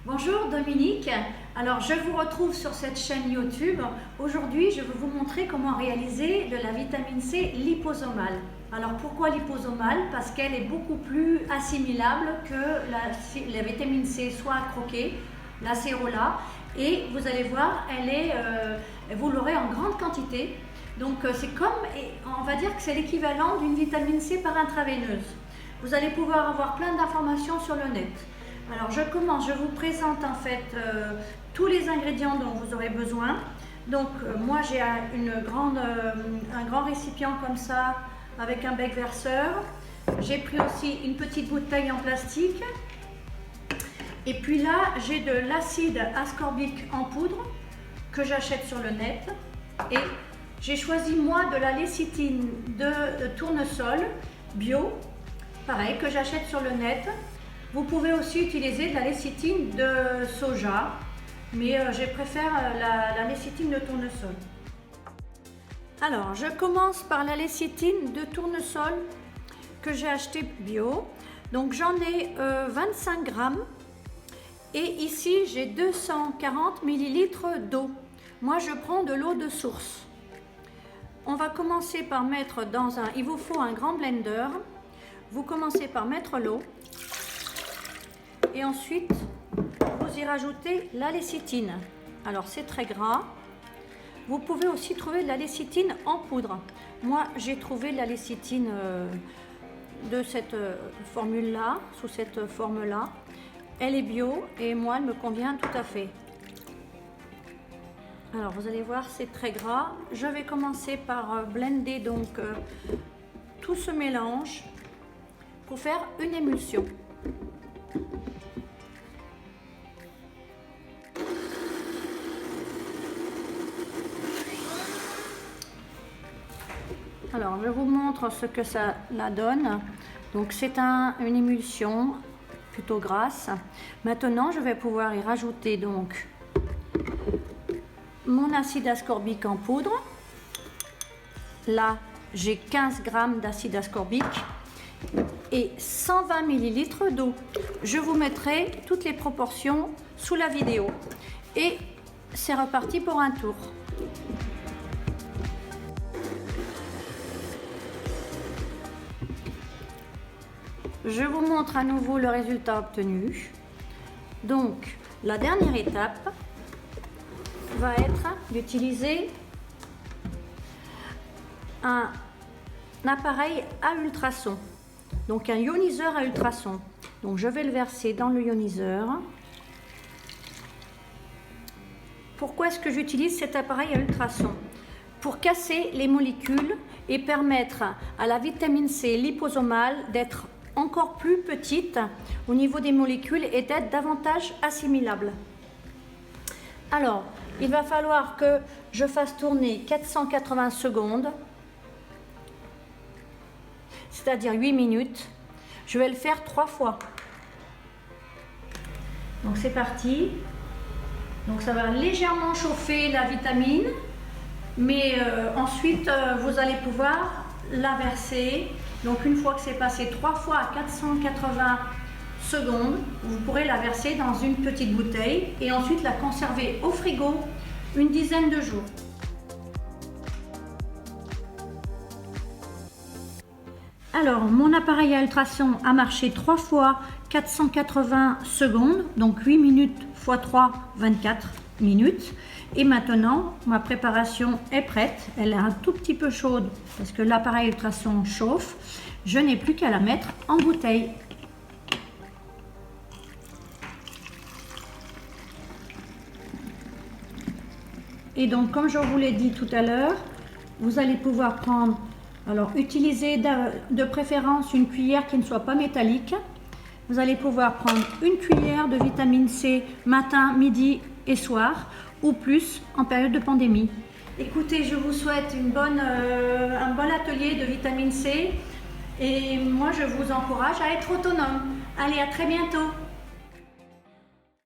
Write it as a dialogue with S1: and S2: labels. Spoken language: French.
S1: Bonjour Dominique, alors je vous retrouve sur cette chaîne YouTube. Aujourd'hui je vais vous montrer comment réaliser de la vitamine C liposomale. Alors pourquoi liposomale? Parce qu'elle est beaucoup plus assimilable que la vitamine C soit à croquer, l'acérola, et vous allez voir, vous l'aurez en grande quantité. Donc c'est comme, on va dire que c'est l'équivalent d'une vitamine C par intraveineuse. Vous allez pouvoir avoir plein d'informations sur le net. Alors je vous présente en fait tous les ingrédients dont vous aurez besoin. Donc moi j'ai un grand récipient comme ça avec un bec verseur. J'ai pris aussi une petite bouteille en plastique. Et puis là j'ai de l'acide ascorbique en poudre que j'achète sur le net. Et j'ai choisi moi de la lécithine de tournesol bio, pareil, que j'achète sur le net. Vous pouvez aussi utiliser de la lécithine de soja, mais je préfère la lécithine de tournesol. Alors, je commence par la lécithine de tournesol que j'ai acheté bio. Donc, j'en ai 25 grammes. Et ici, j'ai 240 millilitres d'eau. Moi, je prends de l'eau de source. On va commencer par mettre il vous faut un grand blender. Vous commencez par mettre l'eau. Et ensuite, vous y rajoutez la lécithine. Alors, c'est très gras. Vous pouvez aussi trouver de la lécithine en poudre. Moi, j'ai trouvé de la lécithine de cette formule-là, sous cette forme-là. Elle est bio et moi, elle me convient tout à fait. Alors, vous allez voir, c'est très gras. Je vais commencer par blender donc tout ce mélange pour faire une émulsion. Alors, je vous montre ce que ça la donne. Donc, c'est une émulsion plutôt grasse. Maintenant, je vais pouvoir y rajouter donc mon acide ascorbique en poudre. Là, j'ai 15 grammes d'acide ascorbique et 120 millilitres d'eau. Je vous mettrai toutes les proportions sous la vidéo. Et c'est reparti pour un tour. Je vous montre à nouveau le résultat obtenu. Donc, la dernière étape va être d'utiliser un appareil à ultrasons, donc un ioniseur à ultrasons. Donc, je vais le verser dans le ioniseur. Pourquoi est-ce que j'utilise cet appareil à ultrasons? Pour casser les molécules et permettre à la vitamine C liposomale d'être encore plus petite au niveau des molécules et d'être davantage assimilable. Alors, il va falloir que je fasse tourner 480 secondes, c'est-à-dire 8 minutes. Je vais le faire 3 fois. Donc c'est parti. Donc ça va légèrement chauffer la vitamine, mais ensuite vous allez pouvoir la verser. Donc une fois que c'est passé 3 fois à 480 secondes, vous pourrez la verser dans une petite bouteille et ensuite la conserver au frigo une dizaine de jours. Alors mon appareil à ultrasons a marché 3 fois 480 secondes, donc 8 minutes x 3, 24 minutes. Et maintenant, ma préparation est prête. Elle est un tout petit peu chaude parce que l'appareil ultrason chauffe. Je n'ai plus qu'à la mettre en bouteille. Et donc, comme je vous l'ai dit tout à l'heure, vous allez pouvoir prendre, utiliser de préférence une cuillère qui ne soit pas métallique. Vous allez pouvoir prendre une cuillère de vitamine C matin, midi et soir, ou plus en période de pandémie. Écoutez, je vous souhaite un bon atelier de vitamine C et moi je vous encourage à être autonome. Allez, à très bientôt.